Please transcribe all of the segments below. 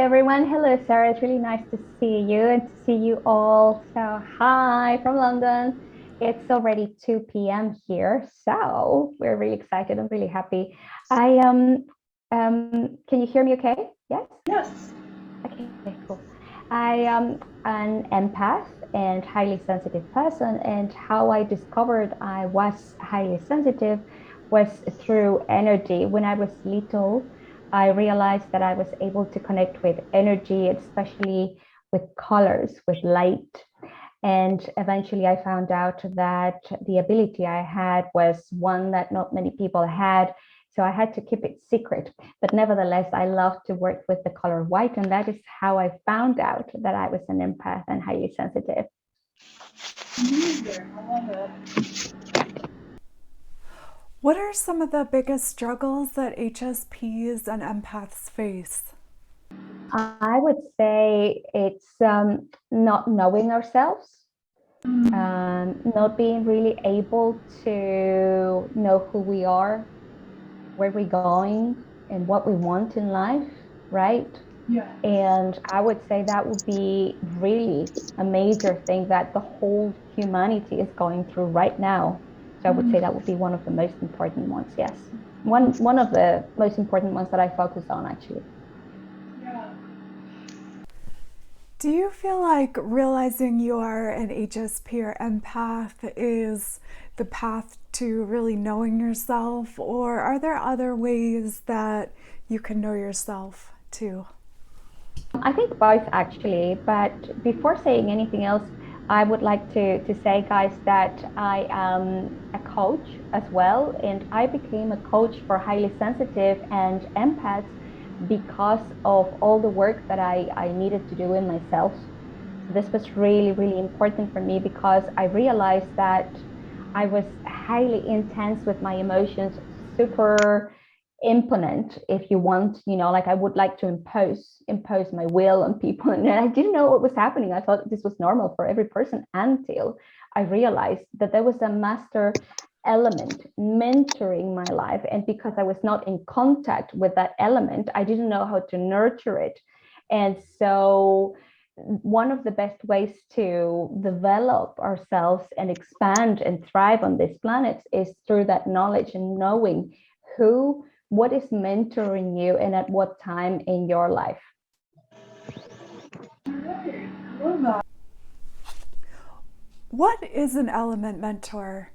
everyone. Hello, Sarah. It's really nice to see you and to see you all. So, hi from London. It's already 2 p.m. here, so we're really excited. I'm really happy. I can you hear me okay? Yes? Yes. Okay, cool. I am an empath and highly sensitive person, and how I discovered I was highly sensitive was through energy. When I was little, I realized that I was able to connect with energy, especially with colors, with light. And eventually I found out that the ability I had was one that not many people had. So I had to keep it secret. But nevertheless, I love to work with the color white. And that is how I found out that I was an empath and highly sensitive. Amazing. I love it. What are some of the biggest struggles that HSPs and empaths face? I would say it's not knowing ourselves, not being really able to know who we are, where we're going, and what we want in life, right? Yeah. And I would say that would be really a major thing that the whole humanity is going through right now. So I would say that would be one of the most important ones. Yes, one of the most important ones that I focus on actually. Yeah. Do you feel like realizing you are an HSP or empath is the path to really knowing yourself, or are there other ways that you can know yourself too? I think both actually, but before saying anything else, I would like to say, guys, that I am a coach as well, and I became a coach for highly sensitive and empaths because of all the work that I needed to do in myself. So this was really, really important for me because I realized that I was highly intense with my emotions, super imponent, if you want, like I would like to impose my will on people. And I didn't know what was happening. I thought this was normal for every person until I realized that there was a master element mentoring my life. And because I was not in contact with that element, I didn't know how to nurture it. And so one of the best ways to develop ourselves and expand and thrive on this planet is through that knowledge and knowing what is mentoring you and at what time in your life. Right. I love that. What is an element mentor?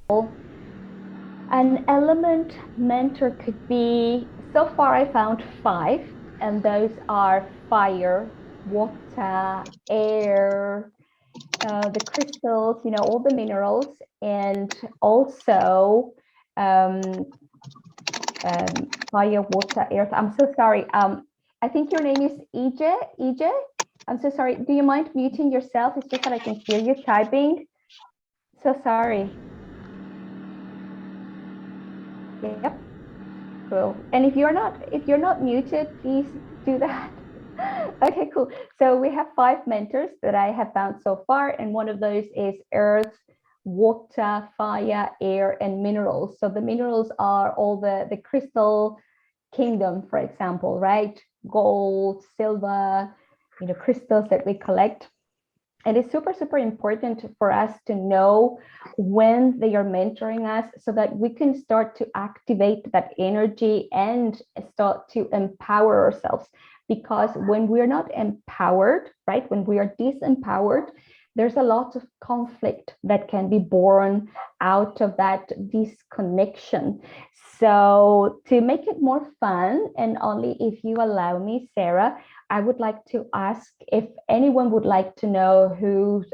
An element mentor could be, so far I found five, and those are fire, water, air, the crystals, all the minerals, and also um, fire, water, earth. I'm so sorry. I think your name is EJ. EJ? I'm so sorry. Do you mind muting yourself? It's just that I can hear you typing. So sorry. Yep. Cool. And if you're not muted, please do that. Okay, cool. So we have five mentors that I have found so far, and one of those is earth, water, fire, air, and minerals. So the minerals are all the crystal kingdom, for example, right? Gold, silver, crystals that we collect. And it's super, super important for us to know when they are mentoring us so that we can start to activate that energy and start to empower ourselves. Because when we're not empowered, right, when we are disempowered, there's a lot of conflict that can be born out of that disconnection. So, to make it more fun, and only if you allow me, Sarah, I would like to ask if anyone would like to know who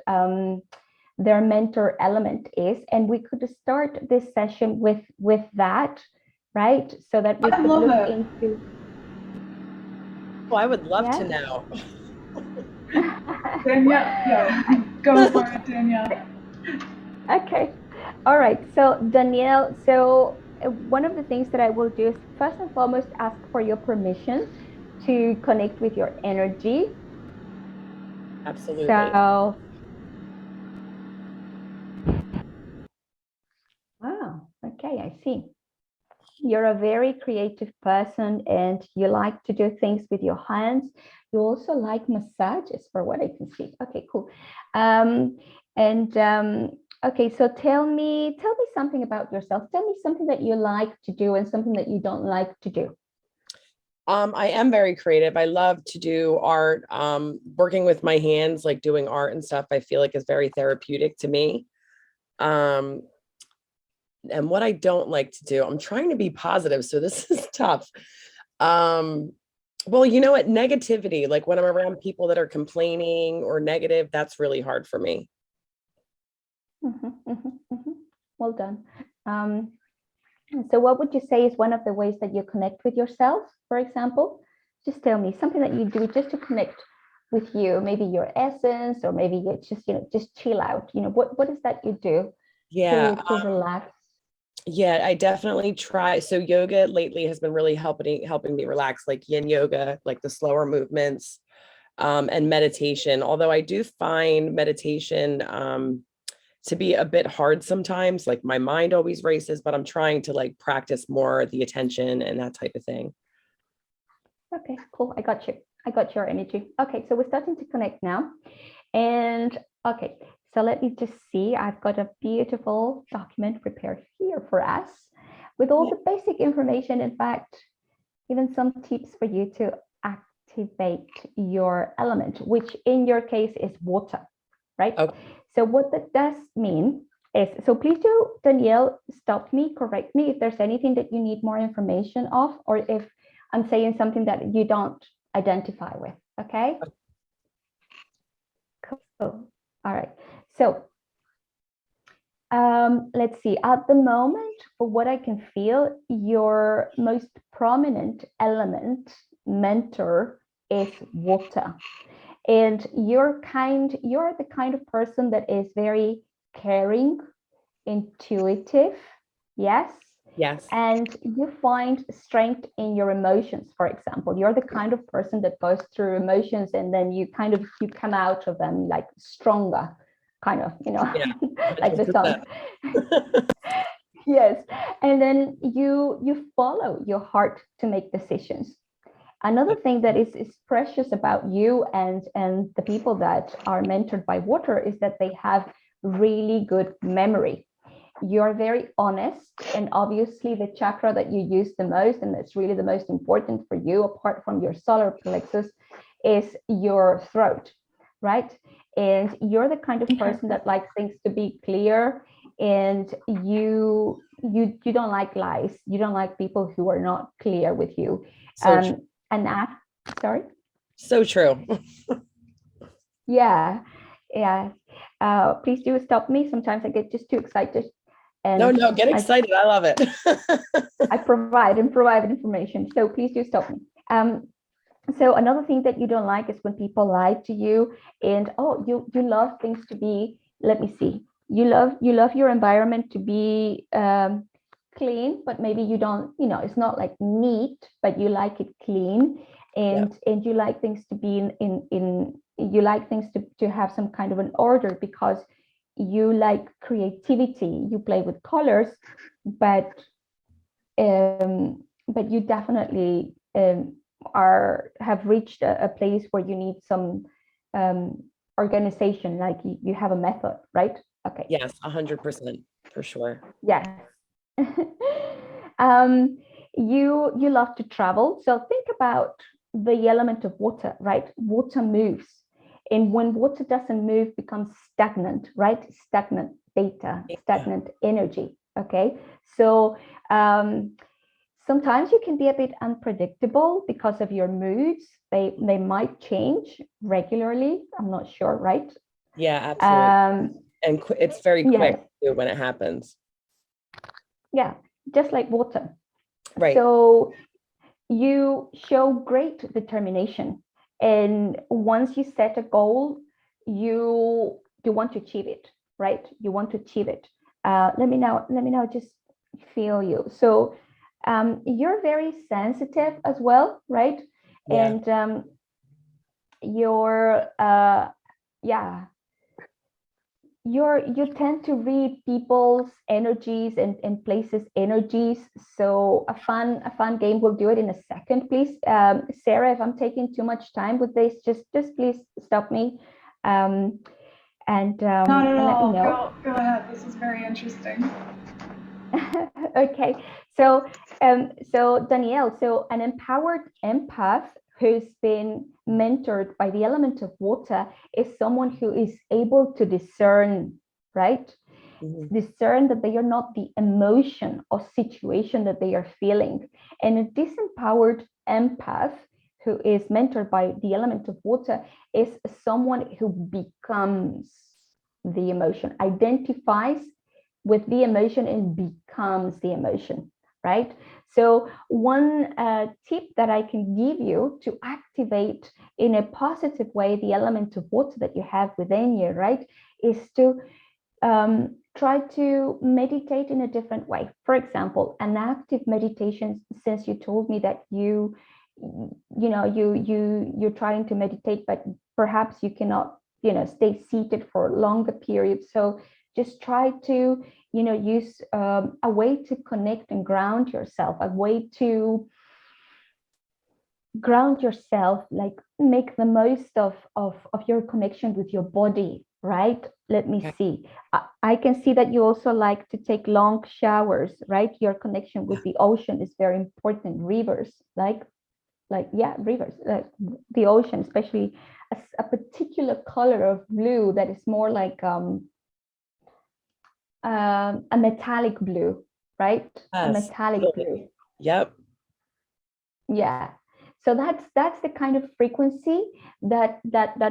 their mentor element is, and we could start this session with that, right? So that we I could love look it. into. Well, I would love to Yes. know. Danielle, yeah, go for it, Danielle. Okay. All right. So Danielle, one of the things that I will do is first and foremost ask for your permission to connect with your energy. Absolutely. So, wow. Okay, I see. you're a very creative person and you like to do things with your hands. You also like massages, for what I can see. Okay, cool. Okay, so tell me something about yourself. Tell me something that you like to do and something that you don't like to do. I am very creative. I love to do art. Working with my hands, like doing art and stuff, I feel like is very therapeutic to me. Um, and what I don't like to do, I'm trying to be positive, so this is tough. Well, you know what? Negativity, like when I'm around people that are complaining or negative, that's really hard for me. Well done. So what would you say is one of the ways that you connect with yourself, for example? Just tell me something that you do just to connect with you, maybe your essence, or maybe you just, just chill out. What is that you do Yeah. to relax? Yeah, I definitely try. So yoga lately has been really helping me relax, like yin yoga, like the slower movements, and meditation. Although I do find meditation to be a bit hard sometimes. Like my mind always races, but I'm trying to like practice more the attention and that type of thing. Okay, cool. I got you. I got your energy. Okay, so we're starting to connect now. And okay, so let me just see. I've got a beautiful document prepared here for us with all the basic information. In fact, even some tips for you to activate your element, which in your case is water, right? Okay. So what that does mean is, so please do, Danielle, stop me, correct me if there's anything that you need more information of, or if I'm saying something that you don't identify with, okay? Cool. All right. So let's see. At the moment, for what I can feel, your most prominent element mentor is water. And you're the kind of person that is very caring, intuitive, yes? Yes. And you find strength in your emotions, for example. You're the kind of person that goes through emotions and then you come out of them like stronger, kind of, Yeah. like the song. Yes. And then you follow your heart to make decisions. Another thing that is precious about you and the people that are mentored by water is that they have really good memory. You're very honest, and obviously the chakra that you use the most, and that's really the most important for you, apart from your solar plexus, is your throat, right? And you're the kind of person that likes things to be clear, and you don't like lies. You don't like people who are not clear with you. So true. And sorry. So true. Yeah, yeah. Please do stop me. Sometimes I get just too excited. No, And get excited. I love it. I provide information. So please do stop me. So another thing that you don't like is when people lie to you and you love things to be, let me see. You love your environment to be clean, but maybe you don't, it's not like neat, but you like it clean. And you like things to be in you like things to have some kind of an order because you like creativity, you play with colors, but you definitely have reached a place where you need some organization, like you have a method, right? Okay. Yes, 100% for sure. Yes. You love to travel, so think about the element of water, right? Water moves, and when water doesn't move, becomes stagnant, right? Stagnant data, stagnant energy. Okay, so sometimes you can be a bit unpredictable because of your moods. They might change regularly. I'm not sure, right? Yeah, absolutely. And it's very quick too when it happens. Yeah, just like water. Right. So you show great determination, and once you set a goal, you want to achieve it, right? You want to achieve it. Let me now just feel you. So you're very sensitive as well, right? Yeah. And you're you tend to read people's energies and places energies. So a fun game, we'll do it in a second, please. Sarah, if I'm taking too much time with this, just please stop me, and Not at let me all. know. Go ahead. This is very interesting. Okay, so so Danielle, so an empowered empath who's been mentored by the element of water is someone who is able to discern, right? Discern that they are not the emotion or situation that they are feeling. And a disempowered empath who is mentored by the element of water is someone who becomes the emotion, identifies with the emotion and becomes the emotion, right? So one tip that I can give you to activate in a positive way the element of water that you have within you, right, is to try to meditate in a different way. For example, an active meditation, since you told me that you're trying to meditate, but perhaps you cannot, stay seated for longer periods. So just try to, use a way to connect and ground yourself, a way to ground yourself, like make the most of your connection with your body, right? Let me see. I can see that you also like to take long showers, right? Your connection with the ocean is very important. Rivers, yeah, rivers, the ocean, especially a particular color of blue that is more like a metallic blue, right? A Yes. metallic blue. Yep. Yeah. So that's the kind of frequency that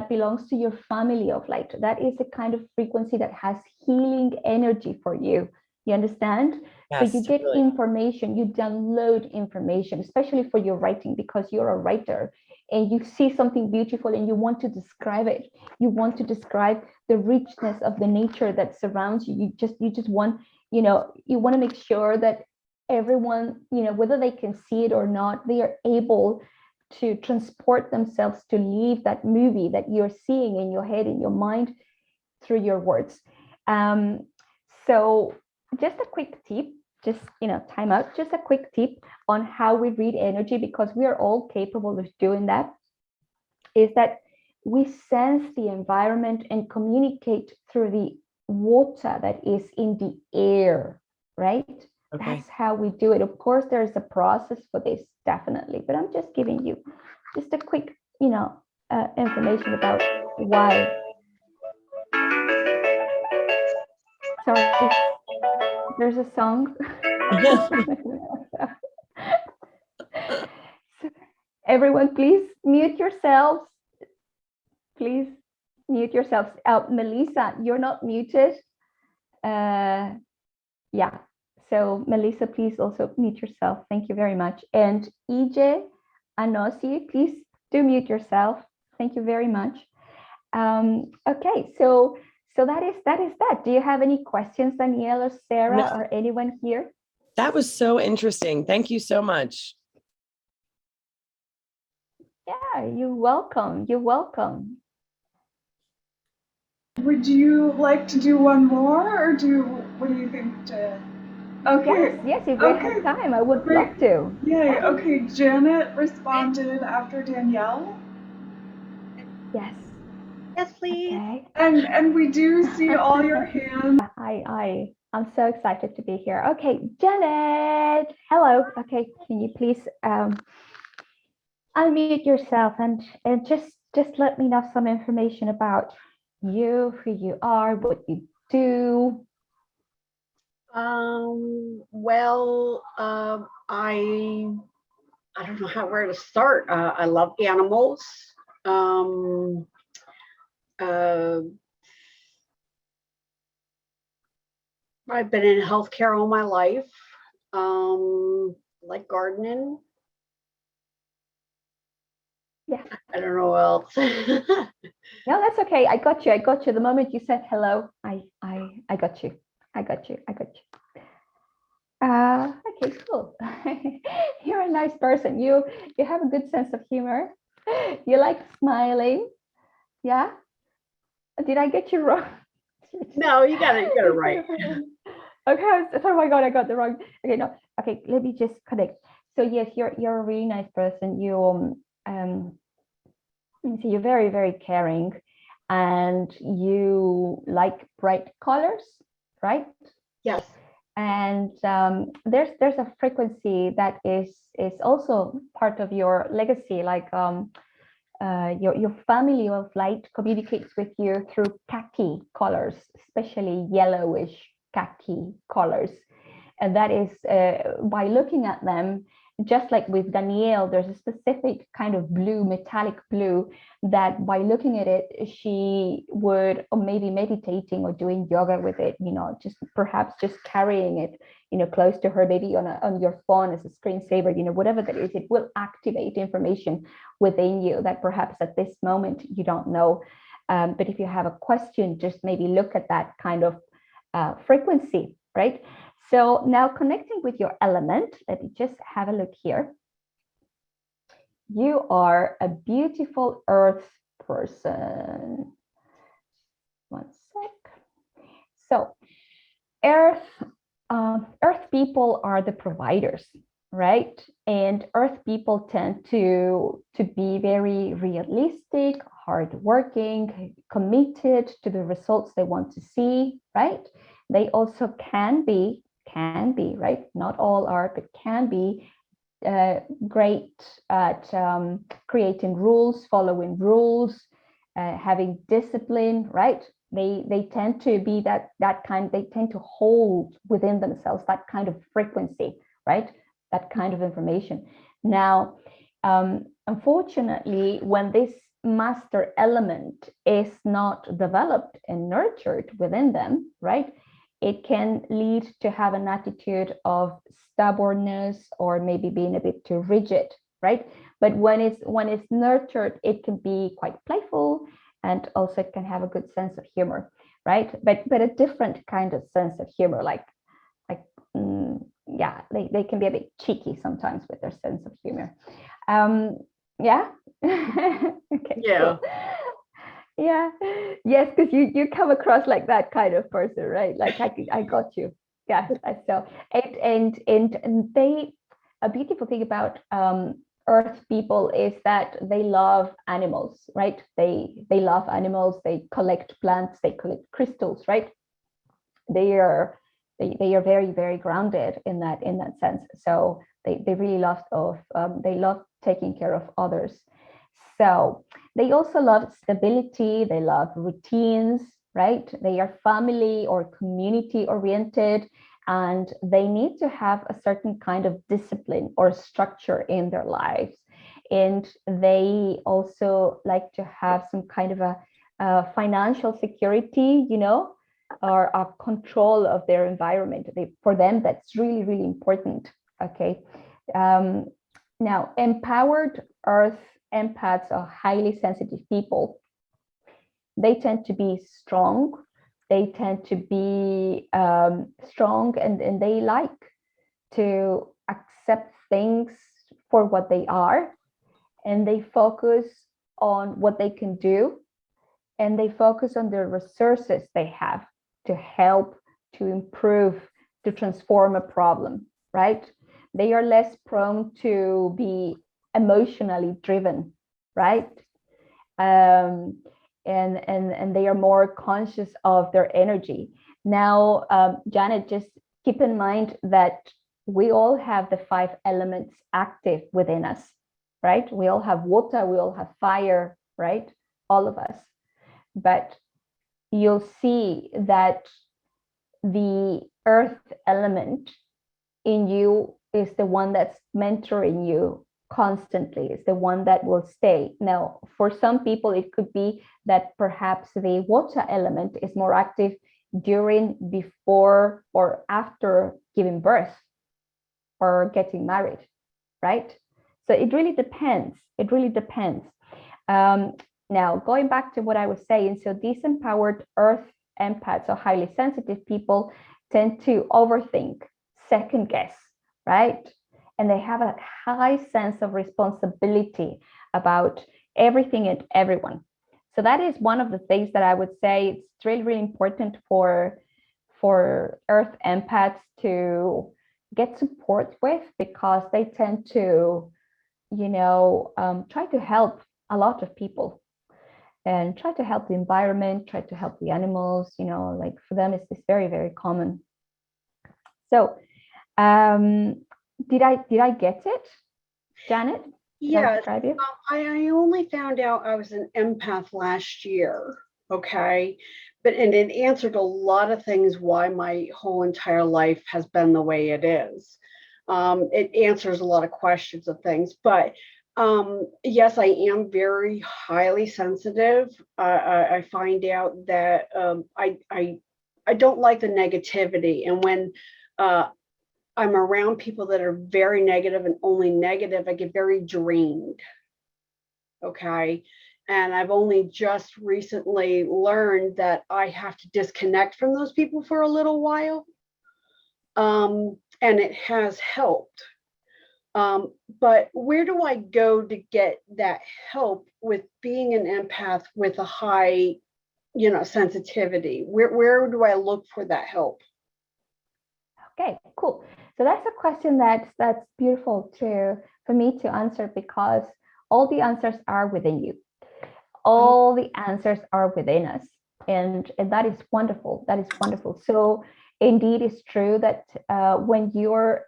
belongs to your family of light. That is the kind of frequency that has healing energy for you. You understand? So Yes, you get totally. information, you download information, especially for your writing, because you're a writer and you see something beautiful and you want to describe it. You want to describe the richness of the nature that surrounds you. You just want, you want to make sure that everyone, whether they can see it or not, they are able to transport themselves to leave that movie that you're seeing in your head, in your mind, through your words. So just a quick tip, just, time out, just a quick tip on how we read energy, because we are all capable of doing that, is that we sense the environment and communicate through the water that is in the air, right? Okay. That's how we do it. Of course, there's a process for this, definitely, but I'm just giving you just a quick, information about why. Sorry, there's a song. Everyone, please mute yourselves. Please mute yourselves. Melissa, you're not muted. Yeah. So Melissa, please also mute yourself. Thank you very much. And EJ, Anosi, please do mute yourself. Thank you very much. Okay, so that is that. Do you have any questions, Danielle or Sarah or anyone here? That was so interesting. Thank you so much. Yeah, you're welcome. You're welcome. Would you like to do one more, or what do you think, Jael? Okay. Yes, if we have time, I would love to. Yay. Okay, Janet responded after Danielle. Yes. Yes, please. Okay. And we do see all your hands. I'm so excited to be here. Okay, Janet. Hello. Okay, can you please unmute yourself and just let me know some information about you, who you are, what you do. I don't know where to start. I love animals. I've been in healthcare all my life. Like gardening. Yeah. I don't know what else. No, that's okay. I got you. The moment you said hello, I got you. Okay, cool. You're a nice person. You have a good sense of humor. You like smiling. Yeah. Did I get you wrong? No, you got it right. Okay, oh my God, I got the wrong. Okay, no. Okay, let me just connect. So yes, you're a really nice person. So you're very, very caring, and you like bright colors, right? Yes. And there's a frequency that is also part of your legacy, like your family of light communicates with you through khaki colors, especially yellowish khaki colors. And that is by looking at them, just like with Danielle, there's a specific kind of blue, metallic blue, that by looking at it, she would, or maybe meditating or doing yoga with it, just perhaps just carrying it, close to her, maybe on your phone as a screensaver, whatever that is, it will activate information within you that perhaps at this moment you don't know. But if you have a question, just maybe look at that kind of frequency, right? So now connecting with your element, let me just have a look here. You are a beautiful earth person. One sec. So earth people are the providers, right? And earth people tend to be very realistic, hardworking, committed to the results they want to see, right? They also can be, right? Not all are, but can be great at creating rules, following rules, having discipline, right? They tend to be that kind. They tend to hold within themselves that kind of frequency, right? That kind of information. Now, unfortunately, when this master element is not developed and nurtured within them, right? It can lead to have an attitude of stubbornness or maybe being a bit too rigid, right? But when it's nurtured, it can be quite playful, and also it can have a good sense of humor, right? But a different kind of sense of humor, like yeah, they can be a bit cheeky sometimes with their sense of humor. Yeah. Okay. Yeah. Cool. Yeah. Yes, because you come across like that kind of person, right? Like I got you. Yeah. So and they, a beautiful thing about earth people is that they love animals, right? They love animals. They collect plants. They collect crystals, right? They are they are very, very grounded in that sense. So they really love they love taking care of others. So they also love stability. They love routines, right? They are family or community oriented, and they need to have a certain kind of discipline or structure in their lives. And they also like to have some kind of a financial security, or a control of their environment. For them, that's really, really important. Okay. Now, empowered earth empaths are highly sensitive people. They tend to be strong. They tend to be strong, and they like to accept things for what they are, and they focus on what they can do, and they focus on the resources they have to help, to improve, to transform a problem, right? They are less prone to be emotionally driven, right? And they are more conscious of their energy. Now, Janet, just keep in mind that we all have the 5 elements active within us, right? We all have water, we all have fire, right? All of us. But you'll see that the earth element in you is the one that's mentoring you constantly. It's the one that will stay. Now, for some people, it could be that perhaps the water element is more active during, before, or after giving birth or getting married, right? So it really depends. It really depends. Now, going back to what I was saying, so these empowered earth empaths or highly sensitive people tend to overthink, second guess, right? And they have a high sense of responsibility about everything and everyone. So that is one of the things that I would say it's really, really important for Earth empaths to get support with, because they tend to, try to help a lot of people and try to help the environment, try to help the animals, like for them it's very, very common. So did I get it, Janet? Yeah, describe you? I only found out I was an empath last year, okay? And it answered a lot of things why my whole entire life has been the way it is. It answers a lot of questions of things, but yes, I am very highly sensitive. I find out that I don't like the negativity, and when I'm around people that are very negative and only negative, I get very drained. Okay. And I've only just recently learned that I have to disconnect from those people for a little while. And it has helped. But where do I go to get that help with being an empath with a high, sensitivity? Where do I look for that help? Okay, cool. So that's a question that's beautiful for me to answer, because all the answers are within you. All the answers are within us, and that is wonderful. That is wonderful. So indeed, it's true that when you're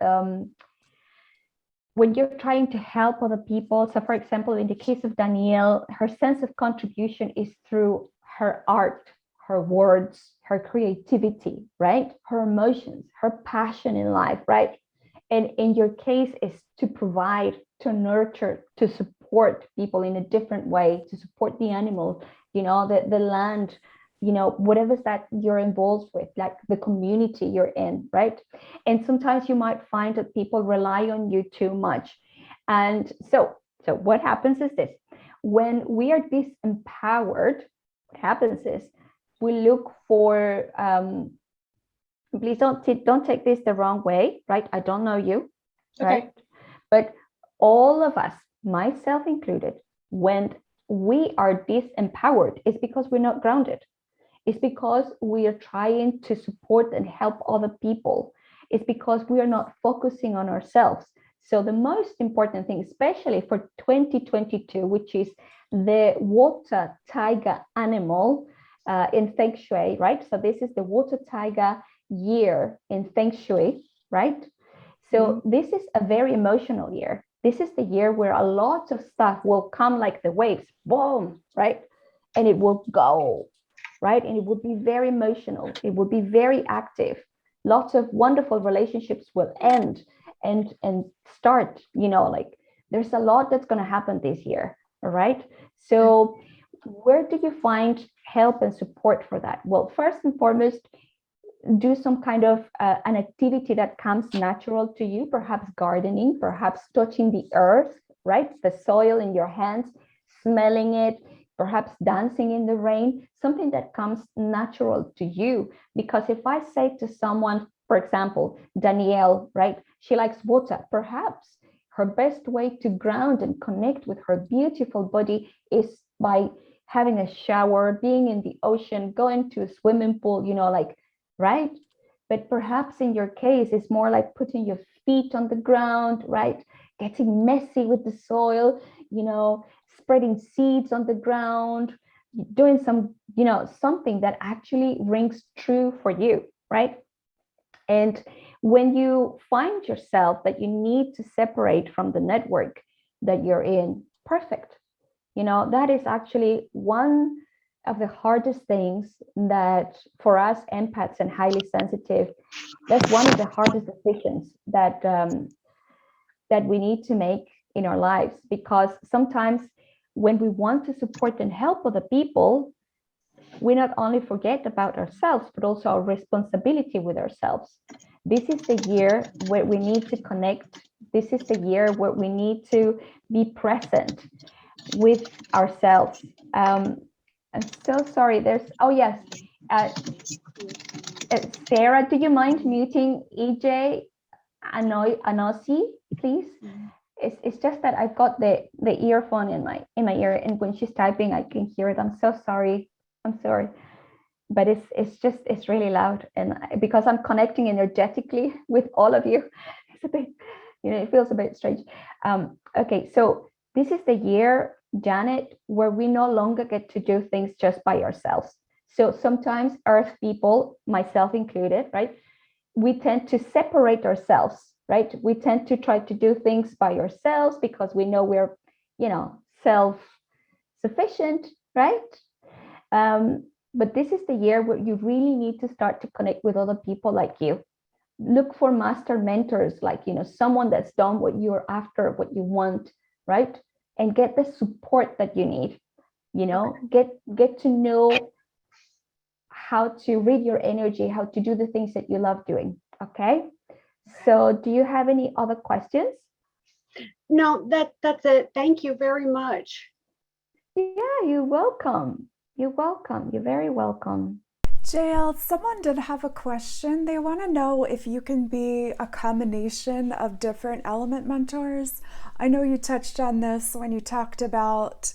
trying to help other people. So, for example, in the case of Danielle, her sense of contribution is through her art, her words, her creativity, right? Her emotions, her passion in life, right? And in your case, is to provide, to nurture, to support people in a different way, to support the animals, the land, whatever that you're involved with, like the community you're in, right? And sometimes you might find that people rely on you too much. And so what happens is this: when we are disempowered, what happens is we look for, please don't take this the wrong way, right? I don't know you, right? Okay. But all of us, myself included, when we are disempowered, it's because we're not grounded. It's because we are trying to support and help other people. It's because we are not focusing on ourselves. So the most important thing, especially for 2022, which is the water tiger animal in Feng Shui, right? So this is the water tiger year in Feng Shui, right? So this is a very emotional year. This is the year where a lot of stuff will come like the waves, boom, right? And it will go, right? And it will be very emotional. It will be very active. Lots of wonderful relationships will end and start, like there's a lot that's going to happen this year, all right? So where do you find help and support for that? Well, first and foremost, do some kind of an activity that comes natural to you, perhaps gardening, perhaps touching the earth, right? The soil in your hands, smelling it, perhaps dancing in the rain, something that comes natural to you. Because if I say to someone, for example, Danielle, right? She likes water. Perhaps her best way to ground and connect with her beautiful body is by having a shower, being in the ocean, going to a swimming pool, right? But perhaps in your case, it's more like putting your feet on the ground, right? Getting messy with the soil, spreading seeds on the ground, doing some, something that actually rings true for you, right? And when you find yourself that you need to separate from the network that you're in, perfect. That is actually one of the hardest things that for us empaths and highly sensitive, that's one of the hardest decisions that that we need to make in our lives, because sometimes when we want to support and help other people, we not only forget about ourselves, but also our responsibility with ourselves. This is the year where we need to connect. This is the year where we need to be present with ourselves. I'm so sorry. Oh yes. Sarah, do you mind muting EJ Anosi, please? it's just that I've got the earphone in my ear, and when she's typing, I can hear it. I'm so sorry. I'm sorry. But it's really loud, and because I'm connecting energetically with all of you, it's a bit, it feels a bit strange. Okay, so this is the year, Janet, where we no longer get to do things just by ourselves. So sometimes Earth people, myself included, right, we tend to separate ourselves, right? We tend to try to do things by ourselves because we know we're, self-sufficient, right? But this is the year where you really need to start to connect with other people like you. Look for master mentors, like, someone that's done what you're after, what you want, right? And get the support that you need. Get to know how to read your energy, how to do the things that you love doing. Okay. So do you have any other questions? No, that's it. Thank you very much. Yeah, you're welcome. You're welcome. You're very welcome. Jael, someone did have a question. They want to know if you can be a combination of different element mentors. I know you touched on this when you talked about,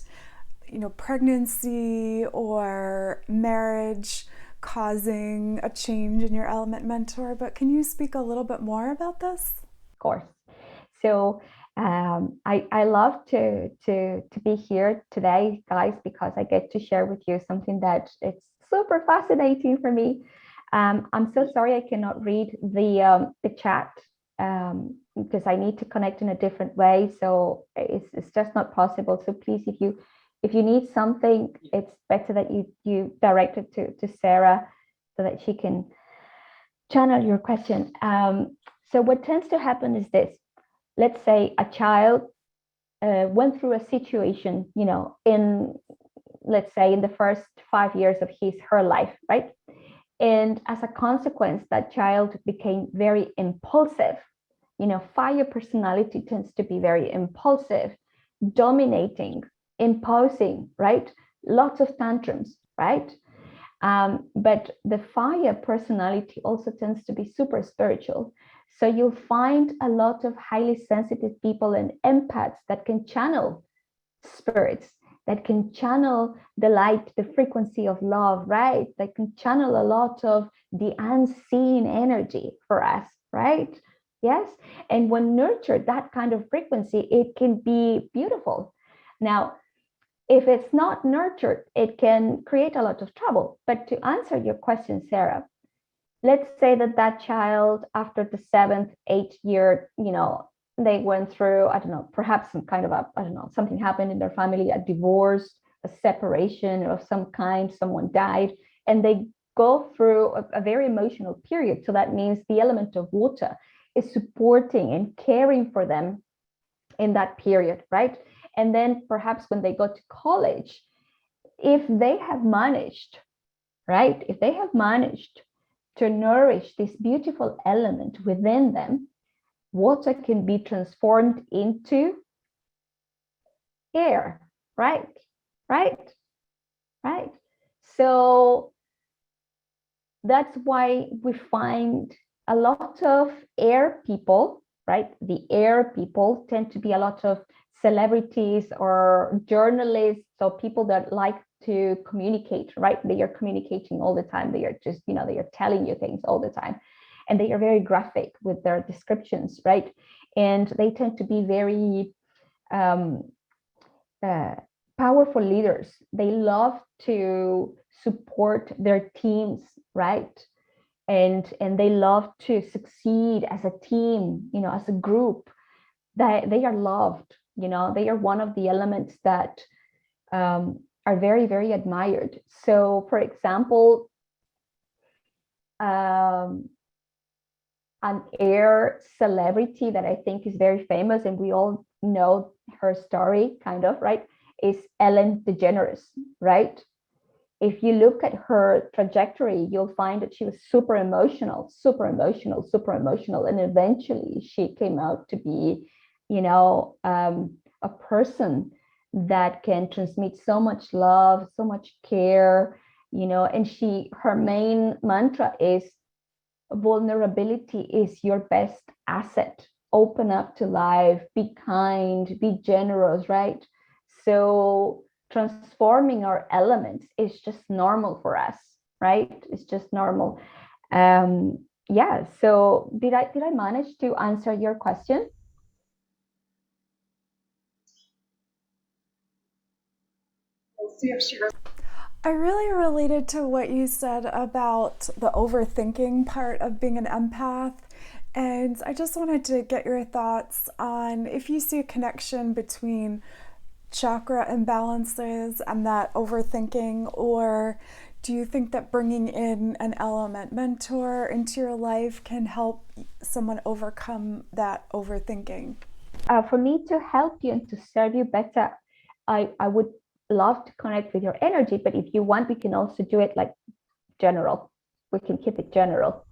pregnancy or marriage causing a change in your element mentor, but can you speak a little bit more about this? Of course. So I love to be here today, guys, because I get to share with you something that it's super fascinating for me. I'm so sorry I cannot read the chat because I need to connect in a different way. So it's just not possible. So please, if you need something, it's better that you direct it to Sara so that she can channel your question. So what tends to happen is this. Let's say a child went through a situation, let's say in the first 5 years of her life, right? And as a consequence, that child became very impulsive. Fire personality tends to be very impulsive, dominating, imposing, right? Lots of tantrums, right? But the fire personality also tends to be super spiritual. So you'll find a lot of highly sensitive people and empaths that can channel spirits, that can channel the light, the frequency of love, right? That can channel a lot of the unseen energy for us, right? Yes. And when nurtured that kind of frequency, it can be beautiful. Now, if it's not nurtured, it can create a lot of trouble. But to answer your question, Sara, let's say that child, after the 7th, 8th year, they went through, I don't know, perhaps some kind of something happened in their family, a divorce, a separation of some kind, someone died, and they go through a very emotional period. So that means the element of water is supporting and caring for them in that period, right? And then perhaps when they go to college, if they have managed, right? If they have managed to nourish this beautiful element within them, water can be transformed into air, right? Right? Right? So that's why we find a lot of air people, right? The air people tend to be a lot of celebrities or journalists, so people that like to communicate, right? They are communicating all the time. They are just, they are telling you things all the time. And they are very graphic with their descriptions, right? And they tend to be very powerful leaders. They love to support their teams, right? And they love to succeed as a team, as a group. They are loved, they are one of the elements that are very, very admired. So, for example, an air celebrity that I think is very famous, and we all know her story, kind of, right, is Ellen DeGeneres, right? If you look at her trajectory, you'll find that she was super emotional, and eventually she came out to be, a person that can transmit so much love, so much care, and her main mantra is vulnerability is your best asset. open up to life, be kind, be generous, right? So transforming our elements is just normal for us, right? It's just normal. Yeah, so did I manage to answer your question? We'll see if she I really related to what you said about the overthinking part of being an empath. And I just wanted to get your thoughts on if you see a connection between chakra imbalances and that overthinking, or do you think that bringing in an element mentor into your life can help someone overcome that overthinking? For me to help you and to serve you better, I would love to connect with your energy, but if you want, we can also do it like general. We can keep it general.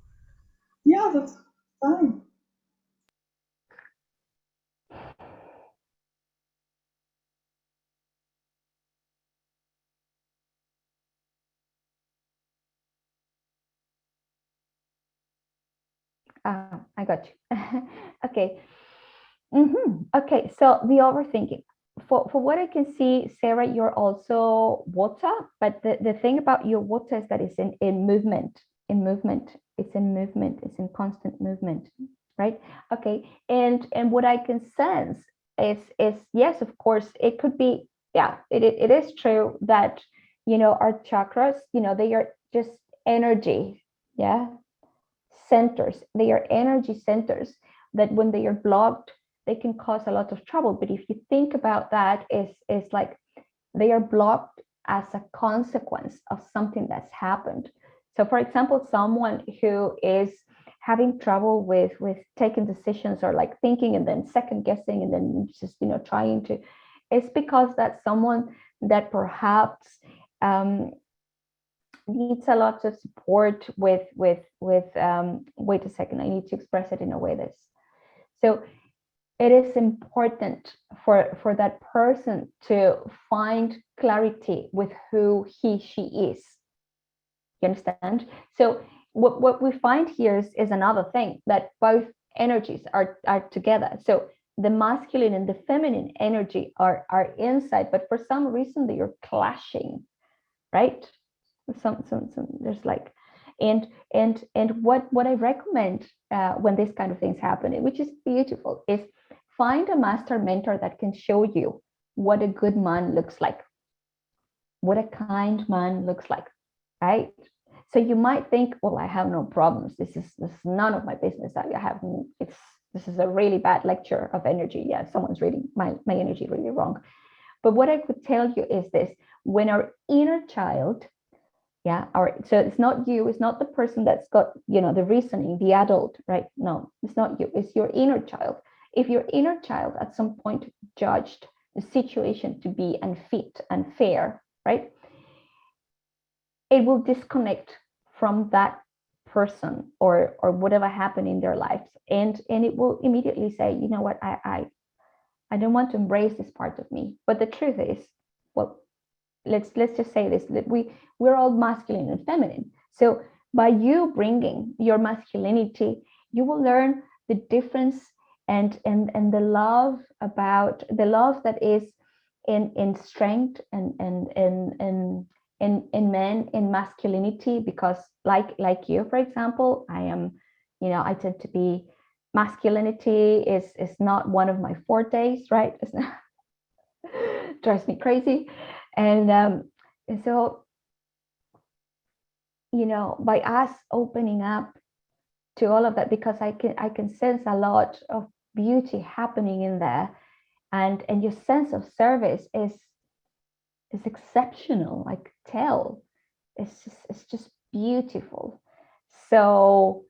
Yeah, that's fine. I got you. Okay. Okay, so the overthinking. For what I can see, Sarah, you're also water, but the thing about your water is that it's in movement, it's in movement, it's in constant movement, right? Okay, and what I can sense is yes, of course, it could be, yeah, it is true that our chakras, they are just energy, yeah, centers. They are energy centers that when they are blocked, they can cause a lot of trouble. But if you think about that, is like they are blocked as a consequence of something that's happened. So, for example, someone who is having trouble with taking decisions, or like thinking and then second guessing and then just trying to, it's because that's someone that perhaps needs a lot of support with wait a second, I need to express it in a way that's, so it is important for that person to find clarity with who she is. You understand? So what we find here is another thing, that both energies are together. So the masculine and the feminine energy are inside, but for some reason they are clashing, right? Some there's like, and what I recommend when these kind of things happen, which is beautiful, is find a master mentor that can show you what a good man looks like, what a kind man looks like, right? So you might think, well, I have no problems, this is none of my business, I have, this is a really bad lecture of energy, yeah, someone's reading my energy really wrong. But what I could tell you is this: when our inner child, yeah, so it's not you, it's not the person that's got the reasoning, the adult, right? No, it's not you, it's your inner child. If your inner child at some point judged the situation to be unfit, unfair, right, it will disconnect from that person or whatever happened in their lives, and it will immediately say, you know what, I don't want to embrace this part of me. But the truth is, well, let's just say this, that we're all masculine and feminine. So by you bringing your masculinity, you will learn the difference and the love, about the love that is in strength and in men, in masculinity. Because like you, for example, I am, I tend to be, masculinity is not one of my fortes, right? It's not, drives me crazy. And so, by us opening up to all of that, because I can sense a lot of beauty happening in there, and your sense of service is exceptional. I could tell. It's just beautiful. So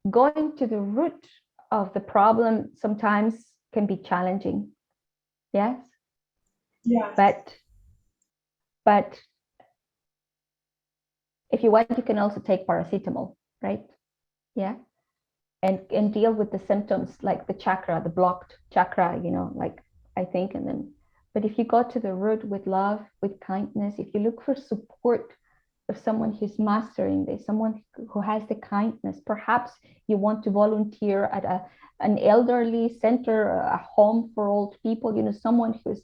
going to the root of the problem sometimes can be challenging. Yes. Yeah. But if you want, you can also take paracetamol, right? Yeah. And deal with the symptoms, like the chakra, the blocked chakra, like, I think. And then, but if you go to the root with love, with kindness, if you look for support of someone who's mastering this, someone who has the kindness. Perhaps you want to volunteer at an elderly center, a home for old people, someone who's,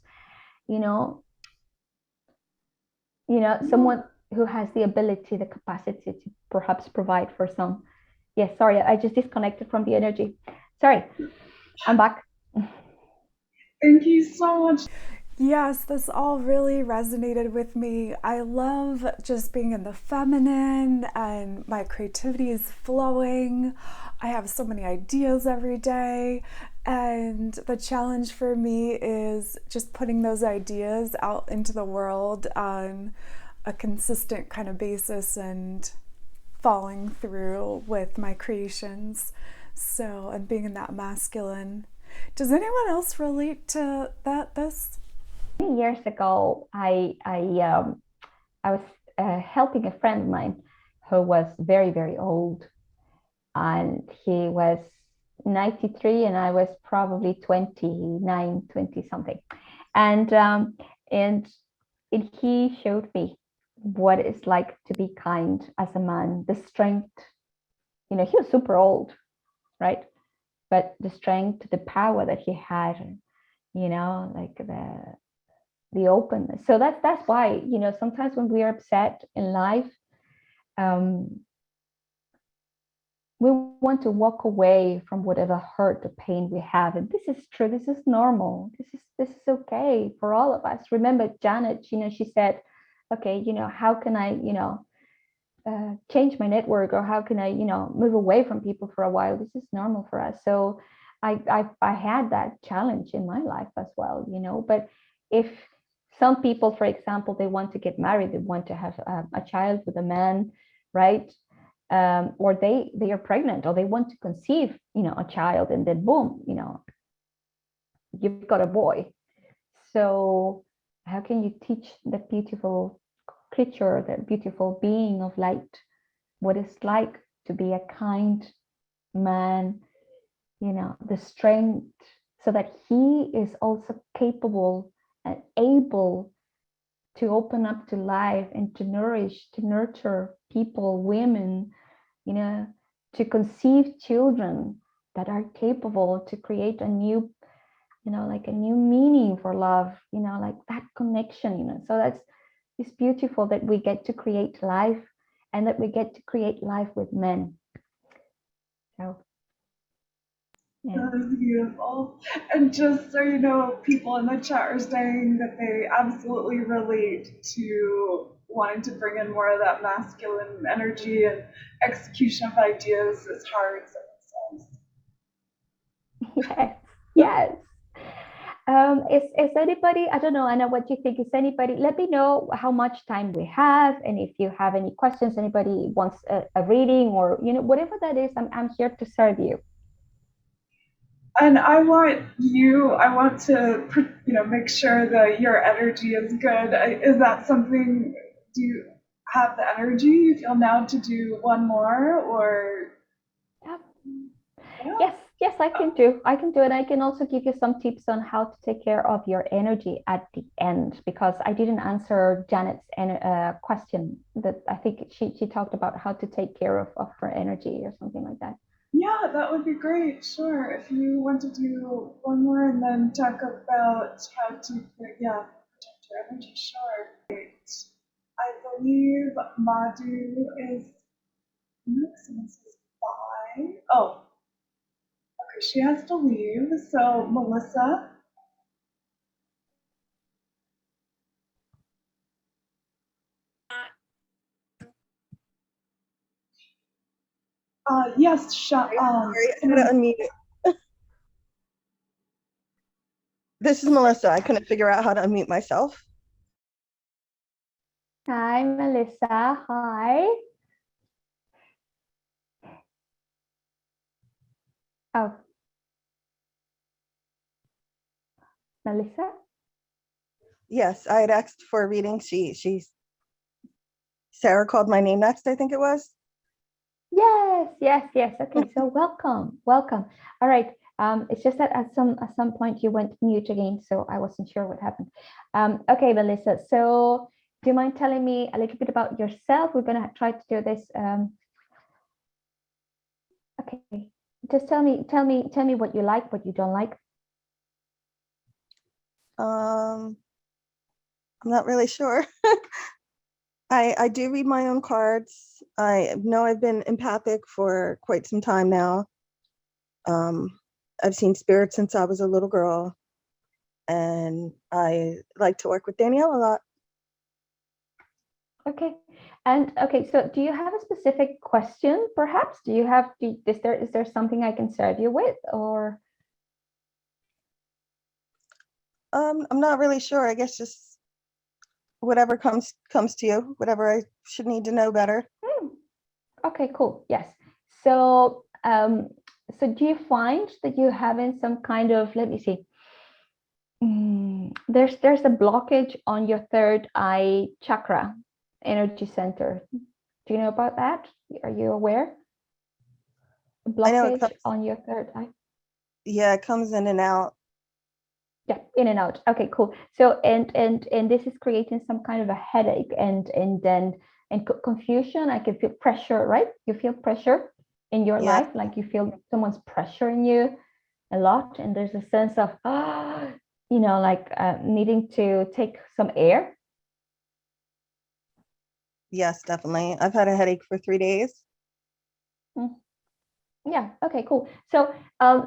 someone who has the ability, the capacity to perhaps provide for some. Yes, sorry, I just disconnected from the energy. Sorry, I'm back. Thank you so much. Yes, this all really resonated with me. I love just being in the feminine and my creativity is flowing. I have so many ideas every day. And the challenge for me is just putting those ideas out into the world on a consistent kind of basis and following through with my creations. So, and being in that masculine. Does anyone else relate to this? Years ago, I was helping a friend of mine who was very, very old, and he was 93 and I was probably 29, 20 something. And he showed me what it's like to be kind as a man, the strength. He was super old, right? But the strength, the power that he had, like the openness. So that's why, sometimes when we are upset in life, we want to walk away from whatever hurt or pain we have. And this is true. This is normal. This is okay for all of us. Remember Janet, she said, okay, how can I, change my network, or how can I, move away from people for a while? This is normal for us. So I had that challenge in my life as well, but if some people, for example, they want to get married, they want to have a child with a man, right? Or they are pregnant, or they want to conceive, a child, and then boom, you've got a boy. So how can you teach that beautiful creature, that beautiful being of light, what it's like to be a kind man, the strength, so that he is also capable and able to open up to life and to nourish, to nurture people, women, to conceive children that are capable to create a new, like a new meaning for love, like that connection, so it's beautiful that we get to create life, and that we get to create life with men. So yeah. That is beautiful. And just so you know, people in the chat are saying that they absolutely relate to wanting to bring in more of that masculine energy, and execution of ideas is hard. Yes, yes. Is anybody, I don't know, Anna, what you think? Is anybody, let me know how much time we have, and if you have any questions, anybody wants a reading, or whatever that is, I'm here to serve you. And I want to, make sure that your energy is good. Is that something, do you have the energy you feel now to do one more, or? Yeah. Yes, I can do it. I can also give you some tips on how to take care of your energy at the end, because I didn't answer Janet's question. That I think she talked about how to take care of her energy or something like that. Yeah, that would be great. Sure. If you want to do one more and then talk about how to, protect your energy, sure. Great. I believe Madhu is next. Someone says bye. Oh, okay. She has to leave. So, Melissa. Yes, Sorry, I had to unmute it. This is Melissa. I couldn't figure out how to unmute myself. Hi, Melissa. Hi. Oh, Melissa? Yes, I had asked for a reading. Sarah called my name next, I think it was. Yes. Okay, so welcome. All right. It's just that at some point you went mute again, so I wasn't sure what happened. Okay, Melissa. So you mind telling me a little bit about yourself? We're gonna try to do this. Okay, just tell me what you like, what you don't like. I'm not really sure. I do read my own cards. I know I've been empathic for quite some time now. I've seen spirits since I was a little girl, and I like to work with Danielle a lot. Okay, and okay, so do you have a specific question? Perhaps do you have? Is there something I can serve you with, or? I'm not really sure. I guess just whatever comes to you, whatever I should need to know better. Okay, cool. Yes. So, so do you find that you're having some kind of, let me see, there's a blockage on your third eye chakra, energy center. Do you know about that? Are you aware? A I know it blockage comes, on your third eye. yeah, it comes in and out. Yeah, in and out. Okay, cool. So and this is creating some kind of a headache and then and confusion. I can feel pressure, right? You feel pressure in your Yeah, life, like you feel someone's pressuring you a lot, and there's a sense of like needing to take some air. yes, definitely. I've had a headache for 3 days. Mm. Yeah. Okay. Cool. So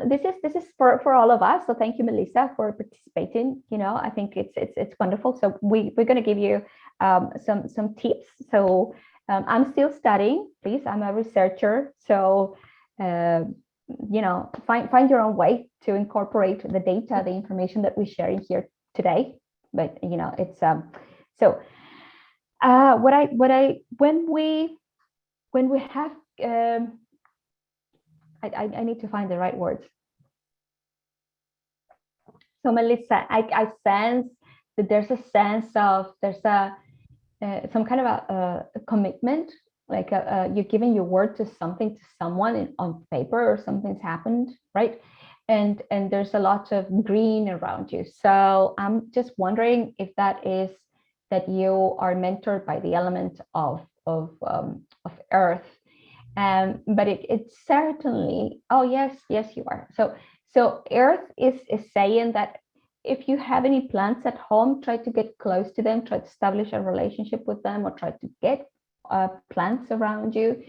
this is for all of us. So thank you, Melissa, for participating. I think it's wonderful. So we're going to give you some tips. So I'm still studying. Please, I'm a researcher. So find your own way to incorporate the data, the information that we're sharing here today. But it's so when we have I need to find the right words. So Melissa, I sense that there's a sense of some kind of a commitment, like you're giving your word to something to someone on paper, or something's happened, right? And there's a lot of green around you. So I'm just wondering if that is that you are mentored by the element of earth. But it's certainly, oh yes, you are. So earth is saying that if you have any plants at home, try to get close to them, try to establish a relationship with them, or try to get plants around you.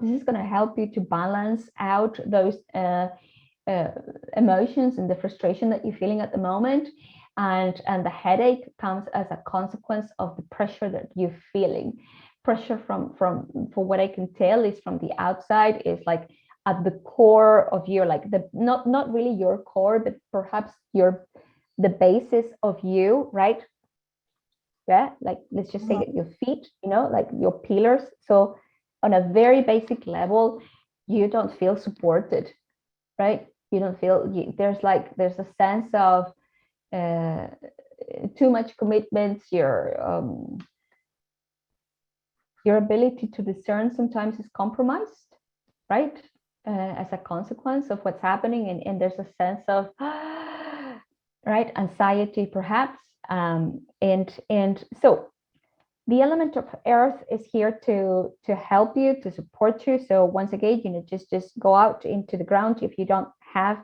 This is going to help you to balance out those emotions and the frustration that you're feeling at the moment. And the headache comes as a consequence of the pressure that you're feeling. Pressure from for what I can tell is from the outside, is like at the core of your, like the not really your core, but perhaps the basis of you, right? Yeah, like let's just say that your feet, like your pillars. So on a very basic level, you don't feel supported, right? You don't feel there's a sense of too much commitments. Your ability to discern sometimes is compromised, right? As a consequence of what's happening, and there's a sense of right, anxiety perhaps, and so the element of earth is here to help you, to support you. So once again, just go out into the ground. If you don't have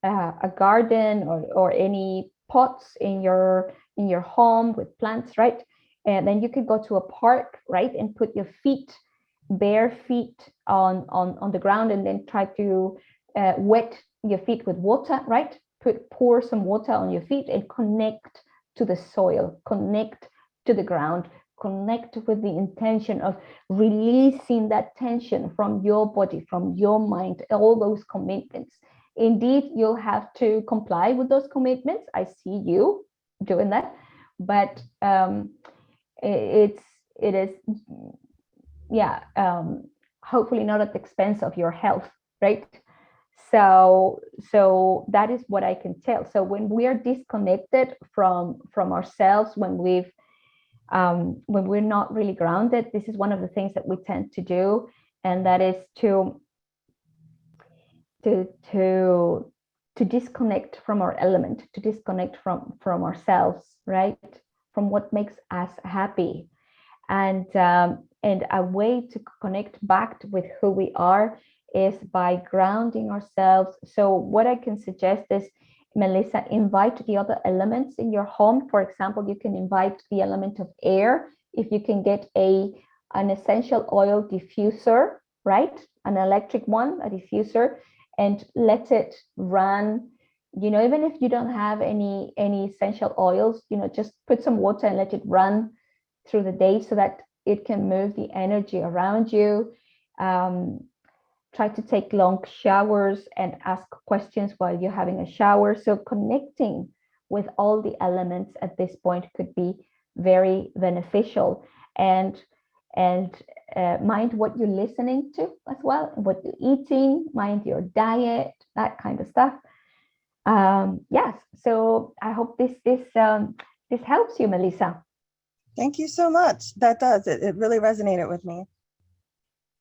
a garden or any pots in your home with plants, right? And then you could go to a park, right, and put your feet, bare feet, on the ground, and then try to wet your feet with water, right? Pour some water on your feet and connect to the soil, connect to the ground, connect with the intention of releasing that tension from your body, from your mind, all those commitments. Indeed, you'll have to comply with those commitments. I see you doing that, but it is, yeah, hopefully not at the expense of your health, right? So that is what I can tell. So when we are disconnected from ourselves, when we're not really grounded, this is one of the things that we tend to do, and that is to disconnect from our element, to disconnect from ourselves, right? from what makes us happy. And a way to connect back with who we are is by grounding ourselves. So what I can suggest is, Melissa, invite the other elements in your home. For example, you can invite the element of air. If you can get an essential oil diffuser, right? An electric one, a diffuser, and let it run. Even if you don't have any essential oils, just put some water and let it run through the day so that it can move the energy around you. Try to take long showers and ask questions while you're having a shower. So connecting with all the elements at this point could be very beneficial. And mind what you're listening to as well, what you're eating, mind your diet, that kind of stuff. Yes, so I hope this helps you, Melissa. Thank you so much. That does. It really resonated with me.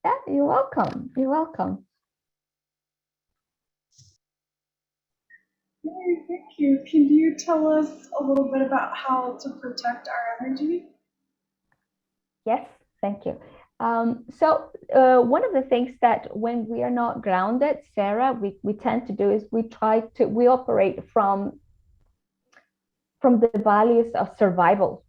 Yeah, you're welcome. You're welcome. Thank you. Can you tell us a little bit about how to protect our energy? Yes, thank you. So one of the things that when we are not grounded, Sarah, we tend to do is we operate from the values of survival,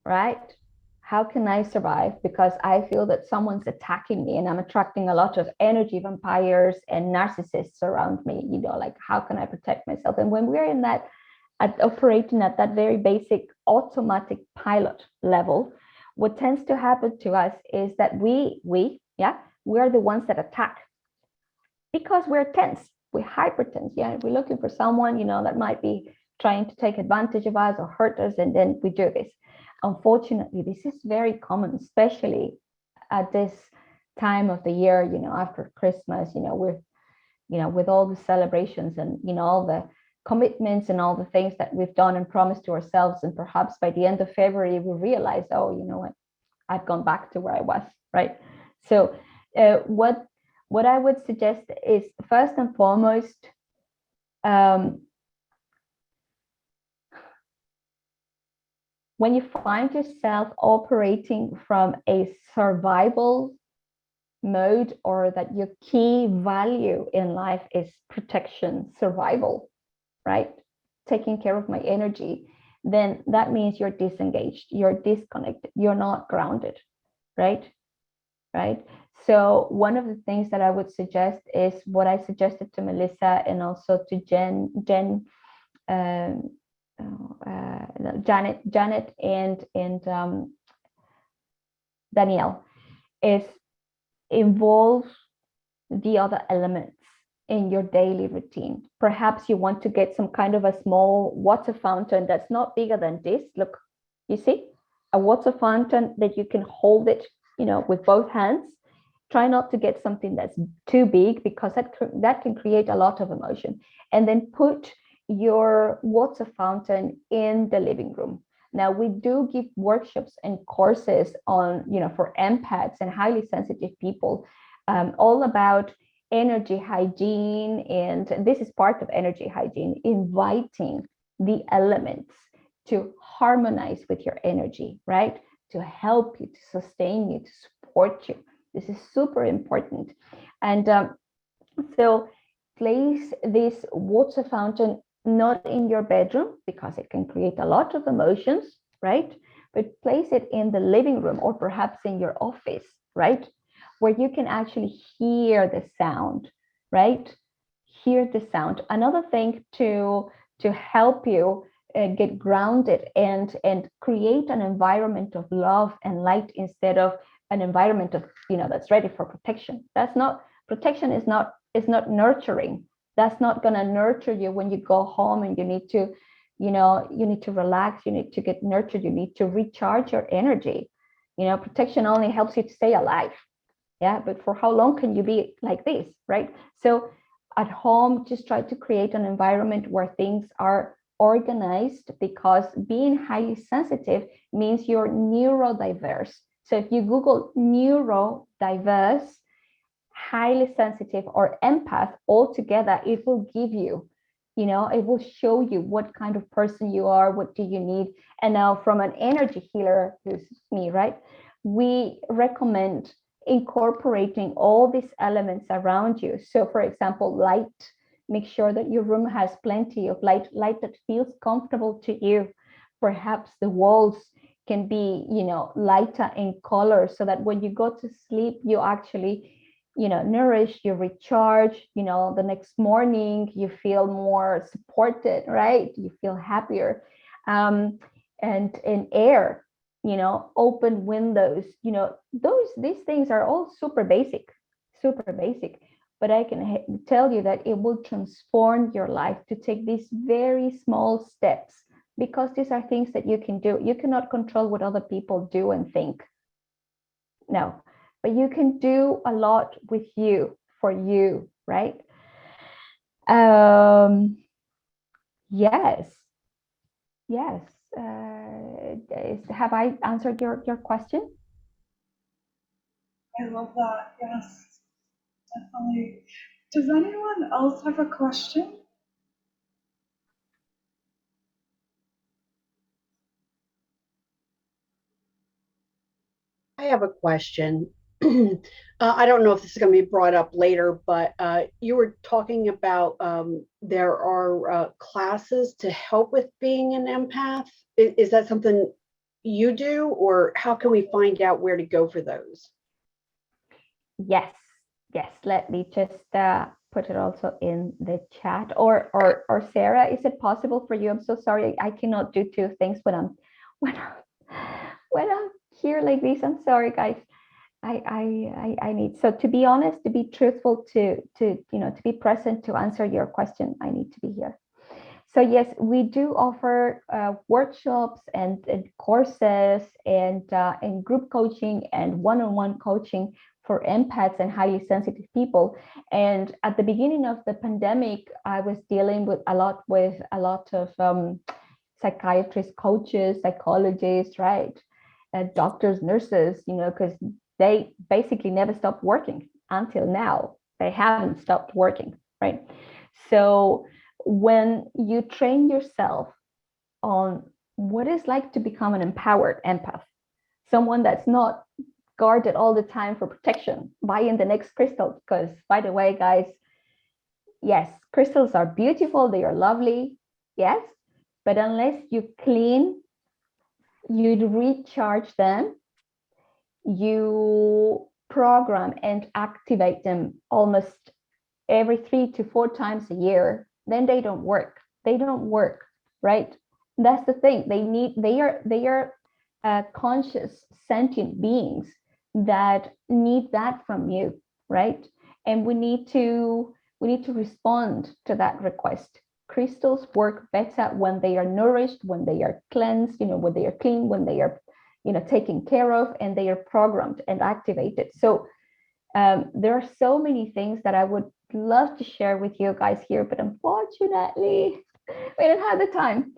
right? How can I survive? Because I feel that someone's attacking me and I'm attracting a lot of energy vampires and narcissists around me, like how can I protect myself? And when we're in that, operating at that very basic automatic pilot level, what tends to happen to us is that we're the ones that attack because we're tense, we're hypertense. Yeah, we're looking for someone, that might be trying to take advantage of us or hurt us, and then we do this. Unfortunately, this is very common, especially at this time of the year, after Christmas, we're, with all the celebrations and, all the commitments and all the things that we've done and promised to ourselves. And perhaps by the end of February, we realize, oh, you know what, I've gone back to where I was, right? So what I would suggest is, first and foremost, when you find yourself operating from a survival mode, or that your key value in life is protection, survival, right? Taking care of my energy, then that means you're disengaged, you're disconnected, you're not grounded, right? Right. So one of the things that I would suggest is what I suggested to Melissa and also to Janet and Danielle, is involve the other elements in your daily routine. Perhaps you want to get some kind of a small water fountain that's not bigger than this. Look, you see, a water fountain that you can hold it, with both hands. Try not to get something that's too big, because that can create a lot of emotion. And then put your water fountain in the living room. Now, we do give workshops and courses on, for empaths and highly sensitive people, all about energy hygiene. And this is part of energy hygiene, inviting the elements to harmonize with your energy, right? To help you, to sustain you, to support you. This is super important. And so place this water fountain not in your bedroom, because it can create a lot of emotions, right? But place it in the living room, or perhaps in your office, right? Where you can actually hear the sound, right? Hear the sound. Another thing to help you get grounded and create an environment of love and light, instead of an environment of, that's ready for protection. Protection is not nurturing. That's not going to nurture you when you go home and you need to relax, you need to get nurtured, you need to recharge your energy. Protection only helps you to stay alive. Yeah, but for how long can you be like this, right? So at home, just try to create an environment where things are organized, because being highly sensitive means you're neurodiverse. So if you Google neurodiverse, highly sensitive, or empath all together, it will give you It will show you what kind of person you are, what do you need. And now from an energy healer, who's me, right, we recommend incorporating all these elements around you. So for example, light, make sure that your room has plenty of light that feels comfortable to you. Perhaps the walls can be, lighter in color, so that when you go to sleep, you actually, nourish, you recharge, the next morning you feel more supported, right? You feel happier. And in air, open windows, these things are all super basic, but I can tell you that it will transform your life to take these very small steps, because these are things that you can do. You cannot control what other people do and think. No, but you can do a lot with you, for you, right? Yes, yes. Have I answered your question? I love that. Yes, definitely. Does anyone else have a question? I have a question. I don't know if this is going to be brought up later, but you were talking about there are classes to help with being an empath. Is that something you do, or how can we find out where to go for those? Yes, yes. Let me just put it also in the chat. Or Sarah, is it possible for you? I'm so sorry, I cannot do two things when I'm when when I'm here like this. I'm sorry, guys. I need, so to be honest, to be truthful, to be present to answer your question, I need to be here. So yes, we do offer workshops and courses and group coaching and one-on-one coaching for empaths and highly sensitive people. And at the beginning of the pandemic, I was dealing with a lot of psychiatrists, coaches, psychologists, right? Doctors, nurses, because they basically never stopped working until now. They haven't stopped working, right? So when you train yourself on what it's like to become an empowered empath, someone that's not guarded all the time for protection, buying the next crystal. Because, by the way, guys, yes, crystals are beautiful, they are lovely, yes, but unless you clean, you recharge them, you program and activate them almost every 3 to 4 times a year, then they don't work. They don't work, right? That's the thing. They are conscious, sentient beings that need that from you, right? And we need to respond to that request. Crystals work better when they are nourished, when they are cleansed, when they are clean, when they are, taken care of, and they are programmed and activated. So there are so many things that I would love to share with you guys here, but unfortunately, we don't have the time.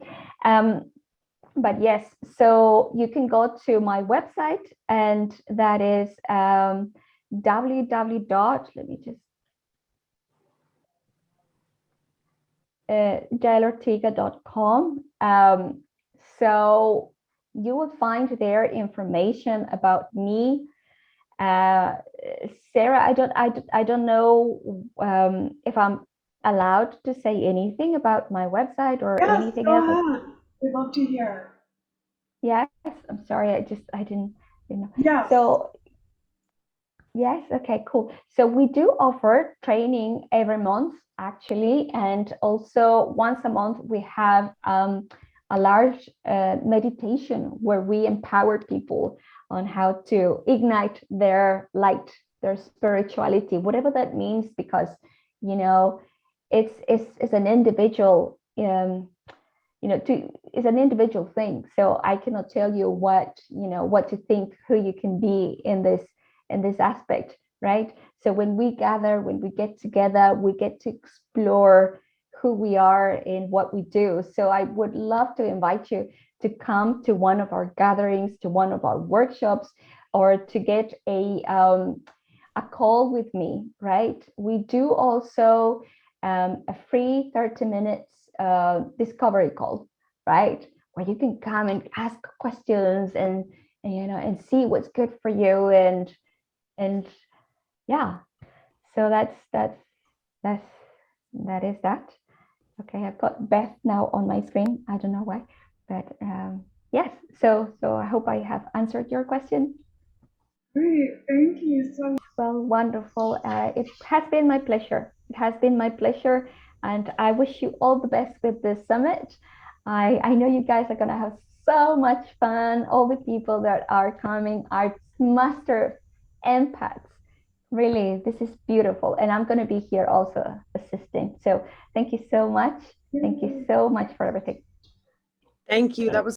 But yes, so you can go to my website, and that is www. Let me just jaelortega.com. So you will find there information about me. Sarah, I don't know if I'm allowed to say anything about my website or Yes, anything go else. ahead. We'd love to hear. Yes, I'm sorry, I didn't know. Yes. So yes, okay, cool. So we do offer training every month, actually, and also once a month we have a large meditation where we empower people on how to ignite their light, their spirituality, whatever that means, because it's an individual it's an individual thing. So I cannot tell you what to think, who you can be in this aspect, right? So when we gather, when we get together, we get to explore who we are and what we do. So I would love to invite you to come to one of our gatherings, to one of our workshops, or to get a call with me, right? We do also a free 30 minutes discovery call, right? Where you can come and ask questions and and see what's good for you, and yeah. So that is that. Okay, I've got Beth now on my screen. I don't know why, but yes. So I hope I have answered your question. Great, thank you so much. Well, wonderful. It has been my pleasure. It has been my pleasure, and I wish you all the best with this summit. I know you guys are gonna have so much fun. All the people that are coming are master empaths. Really, this is beautiful, and I'm gonna be here also assisting. So thank you so much. Thank you so much for everything. Thank you. That was